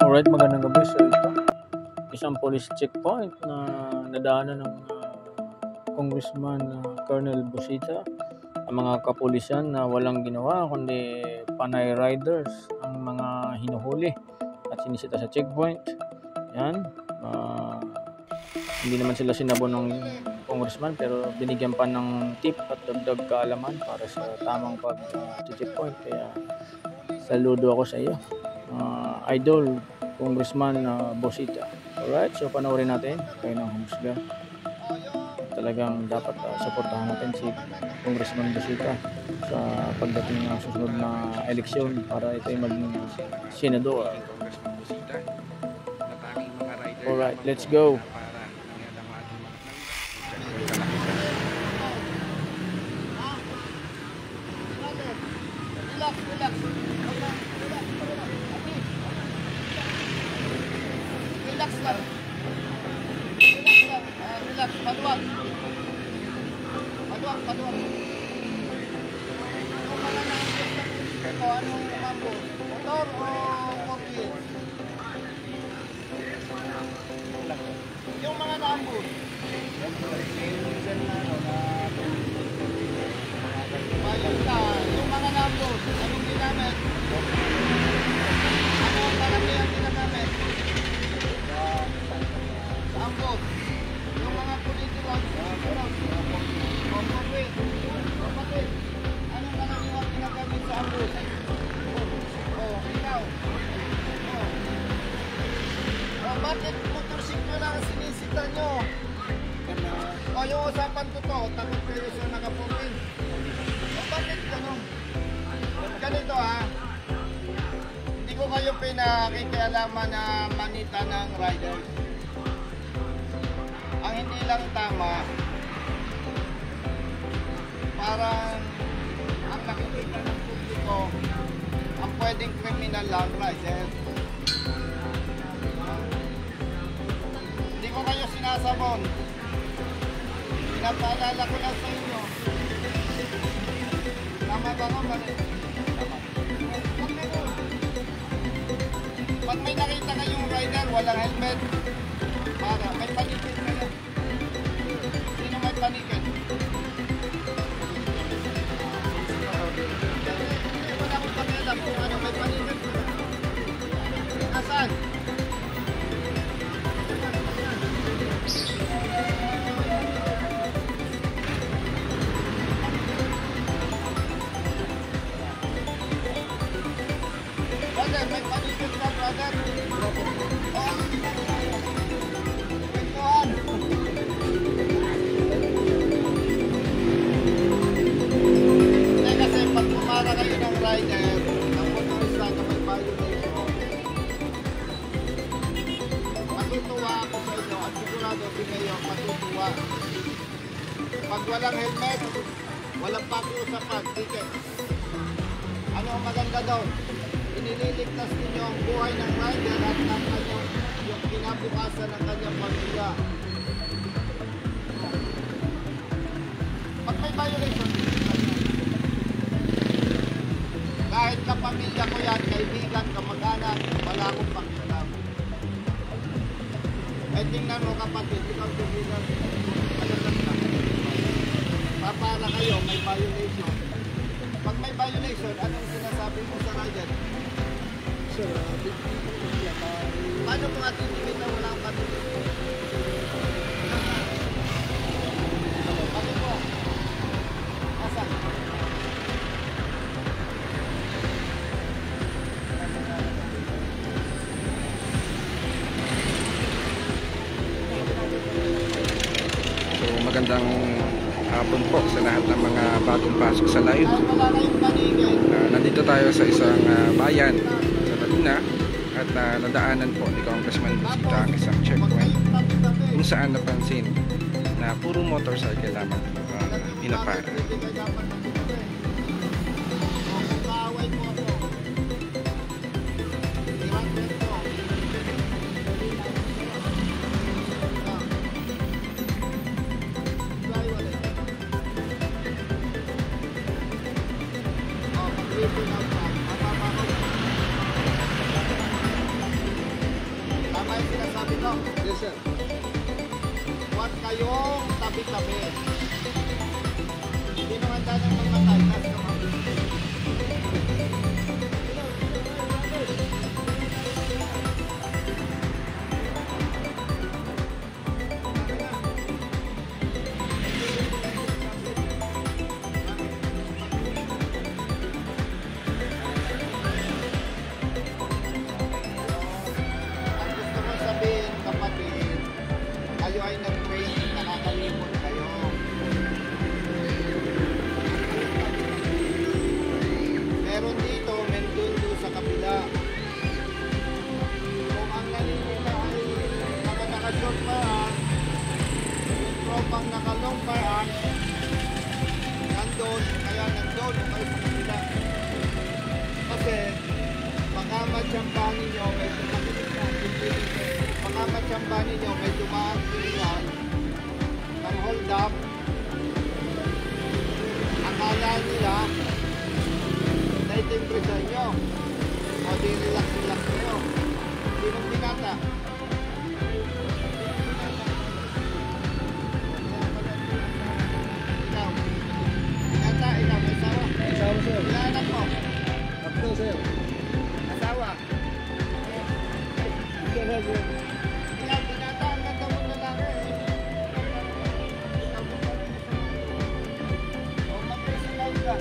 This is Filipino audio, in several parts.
Alright, magandang gabi. So ito, isang police checkpoint na nadaanan ng Congressman Colonel Busita. Ang mga kapulisan na walang ginawa kundi panay riders ang mga hinuhuli at sinisita sa checkpoint. Yan. Hindi naman sila sinabon ng congressman pero binigyan pa ng tip at dagdag kaalaman para sa tamang pag-checkpoint. Kaya saludo ako sa iyo, Idol Congressman Busita. Alright, so panoorin natin kayo ng humusga. Talagang dapat suportahan natin si Congressman Busita sa pagdating ng susunod na eleksyon para ito ay maging senador. Alright, let's go. Relax lang. Relax. Paduwag. Anong umambo? Motor o forklift? Yung mga naambos. Bayang ka. Yung mga naambos. Anong ginamit? Ano ang karamihan ginagamit? Sa ambos. Yung mga politiko. Kapatid. Anong karamihan ginagamit sa ambos? Ikaw. Bakit motorsiklo lang ang sinisita nyo? Yung usapan ko to, takot kayo sa nakapupin. Bakit ganun? Ganito hindi ko kayo pinakikialaman na manita ng riders. Ang hindi lang tama, parang ang nakikita ng publiko, ang pwedeng kriminal lang riders. Hindi ko kayo sinasabon. Pinapaalala ko lang sa inyo. Tama ba no? Pag may nakita kayong rider, walang helmet, para may panikit kayo. Sino may panikit? Wala akong pakialam kung ano may panikit. Asan? May panikit ka, brother. Kwentuhan. Hindi kasi pag pumara kayo ng rider, ang motorista na may violation, matutuwa ako sa inyo at sigurado si Mayor matutuwa. Pag walang helmet, walang pakiusapan, ticket. Ano ang maganda daw? Inililigtas ninyo ang buhay ng rider at ng kanyang yung kinabukasan ng kanyang pamilya. Pag may violation, kahit kapamilya ko yan, kaibigan, kamag-anak, wala akong pakialam. Eh tingnan mo kapatid, ikaw kaibigan, papara kayo, may violation. Pag may violation, anong sinasabi mo sa rider? Paano kung atitigit na wala ang patigit? Bakit po? Asa? So magandang hapon po sa lahat ng mga bagong pasok sa live. Nandito tayo sa isang bayan sa Laguna at nadaanan po ni Congressman Busita ang isang checkpoint kung saan napansin na puro motorcycle lamang pinapara. yung sinasabi ko? Yes, sir. Huwag kayong tabi-tabi. Hindi naman tayo ng mamatay. Nasa naman. Ang gusto ko sabihin, kapatid, kayo ay nag-training, nakakalimot kayo. Meron dito, meron doon sa kabila. Kung ang naninila ay mga naka-short parang, yung tropang naka-long parang, nandun, kaya nandun, o kayo sa kabila. Kasi, baka matsambahan ninyo, may baka matsambahan ninyo, may dumaan sila ng hold up. Akala nila, naitimbre sa inyo. O di relax-relax kayo. Sinong binata? Ikaw. Binata, ikaw, may sawa. Asawa, sir. Ilan anak mo? Tatlo, sir. Asawa. Ikaw, binata, ang ganda mong lalaki. Ikaw, binata. O, mag-personal ka.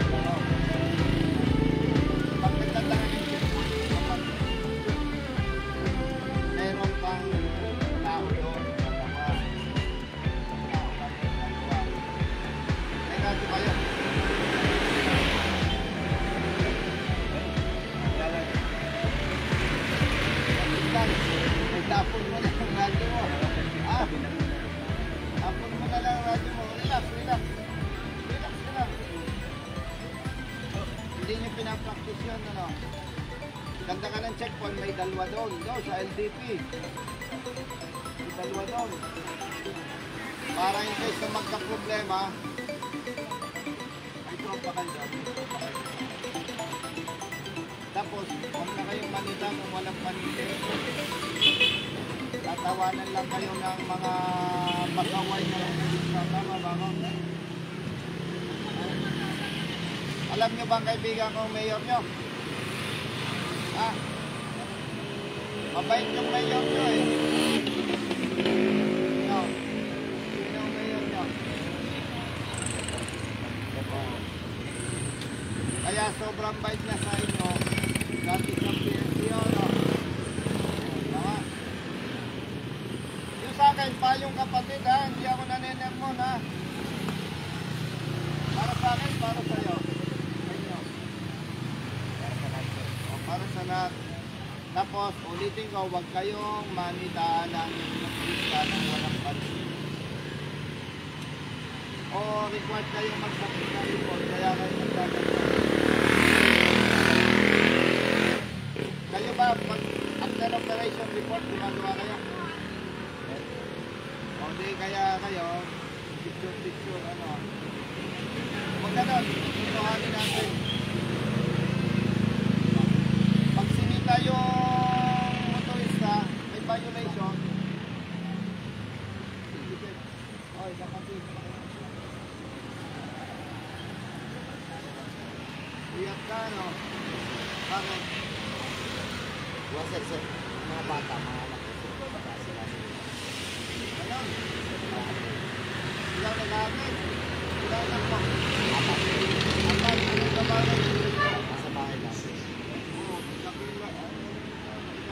Oo. Pag nagtatangan ng cellphone, kapag meron kang tao doon, dalawa. Tao kami, dalawa. May radyo kayo. Kapitán, nagtapon mo na ang radyo mo. Ah, tapon mo na lang ang radyo mo. Relax, relax. Relax ka lang. Hindi nyo pinapractice yun, ano? Ganda ka ng checkpoint, may dalawa doon. Doon sa LDP. May dalawa doon. Para in case na magka-problema, may tropa kayo doon. May tropa kayo. Tapos, huwag na kayong manila kung walang panite. Tatawanan lang kayo ng mga pasaway na tama ba ko? Alam nyo ba ang kaibigan kong mayor nyo? Ha? Mabait yung mayor nyo eh. No. Sino ang mayor nyo? Kaya sobrang bait niya sa inyo. Dati sa PNCO, no? Tama? Yung sa akin, pa yung kapatid, ha? Hindi ako nanenermon, ha? Para sa akin, para sa'yo. Sa inyo. O, para sa lahat. Tapos, ulitin ko, huwag kayong manitaan ng pista ng walang pansin. O, required kayong magsakit ng report, kaya kayo magsasabi. Kayo ba, pag after operation report, gumagawa kayo? O di kaya kayo, picture, ano. Huwag na doon, ituhanin natin. Pag sinita yung motorista, may violation. Oy, kapatid. Iyak ka, no? Bakit? Sir, mga bata, mga anak ko, baka sila. Ayun. Ilang nag-aakit? Ilang anak mo? Apat, Apat, anong trabaho? nasa bahay lang. Oo, ilang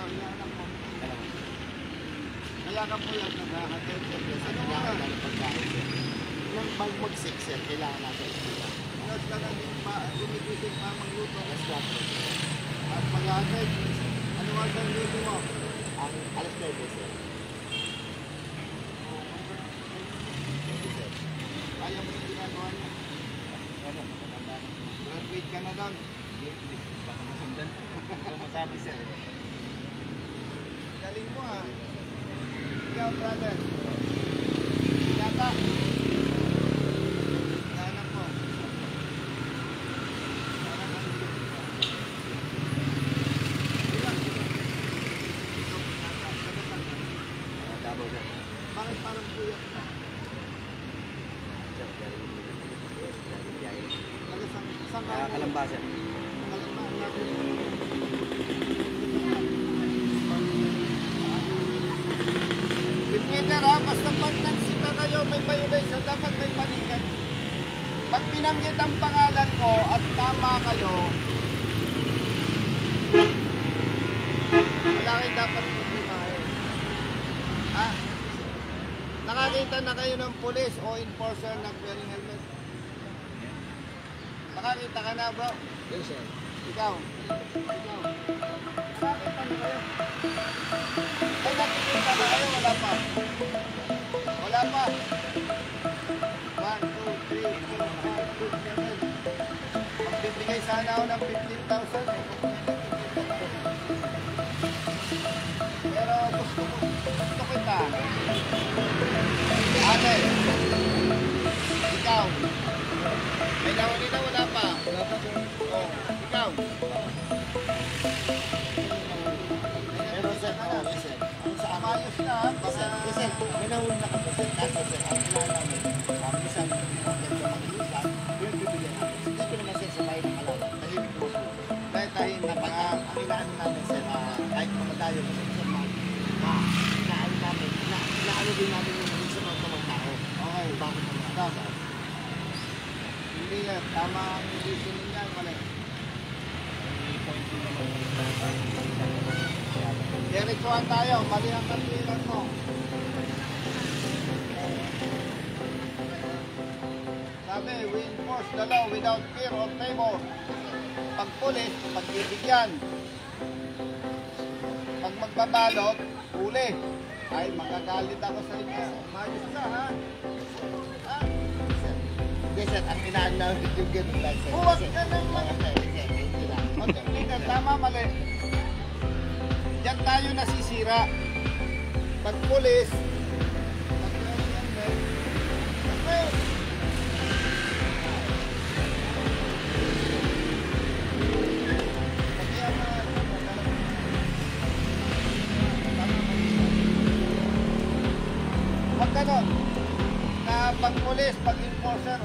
anak mo? Dalawa. Kaya ka po yan nag-aakit. Sa Ano kanya, oras? ng pagkain, sir. Nang mag-6, sir, kailangan natin sila. Ilas ka na din pa, gumigising pa magluto. Alas 4. At mag-aakit. Ano oras ang luto mo? Ang alas 9, sir. Kaya mo yung ginagawa niya. Graduate ka na doon. Baka masundan. Masabi, sir. Galing mo ha. Ikaw, brother. Yata. Anak mo. Anak mo. Ilan? parang kuya. Saan ka? Kalambasa. Depender ha, basta pag nagsita kayo, may violation, dapat may panigan. Pag binanggit ang pangalan ko at tama kayo, wala kayo dapat pupunahin. Ha? Nakakita na kayo ng pulis o enforcer na wearing helmet? Nakakita ka na, bro? Yes, sir. Ikaw? Ikaw? Nakakita na kayo? Ay, nakikita na kayo? Wala pa? Wala pa? 1, 2, 3, 4, 5, 6, 7. Magbibigay sana ako ng 15,000 eh. Pero gusto kita. Ate, ikaw. May lawali na wala pa? Wala pa, sir. Oh, ikaw. Pero, sir, yes, sir. Ang sa ama, Ayos na ha? yes, sir. Yes, sir. May nahuli na kami, sir. Kaso, sir, ang kilala mo, minsan, ganito mag-iusan, yun bibigyan namin. Hindi ko naman, sir, sa bahay ng alawan. Tahimik po. Dahil tahimik Kapag na. ang inaano namin, sir, kahit mamadayo, sir, inaano namin, inaano din namin yung sa mga tao. Okay. Bakit naman? Tama. Hindi yan. Tama ang reasoning niyan. Mali. Diretsuhan tayo. Mali ang katwiran mo. Sabi, we enforce the law without fear or favor. Pag pulis, pagbibigyan. Pag magbabalot, huli. Ay, makagalit ako sa inyo. Mayos ka, ha? Ha? Hindi, sir, ang inaano namin yung ganun lang, sir. Huwag Sir, ka nang mag- sir, sir, hindi lang. Magkakita, tama, mali. Diyan tayo nasisira. Pag pulis, Pag ganon, na pag pulis, pag enforcer,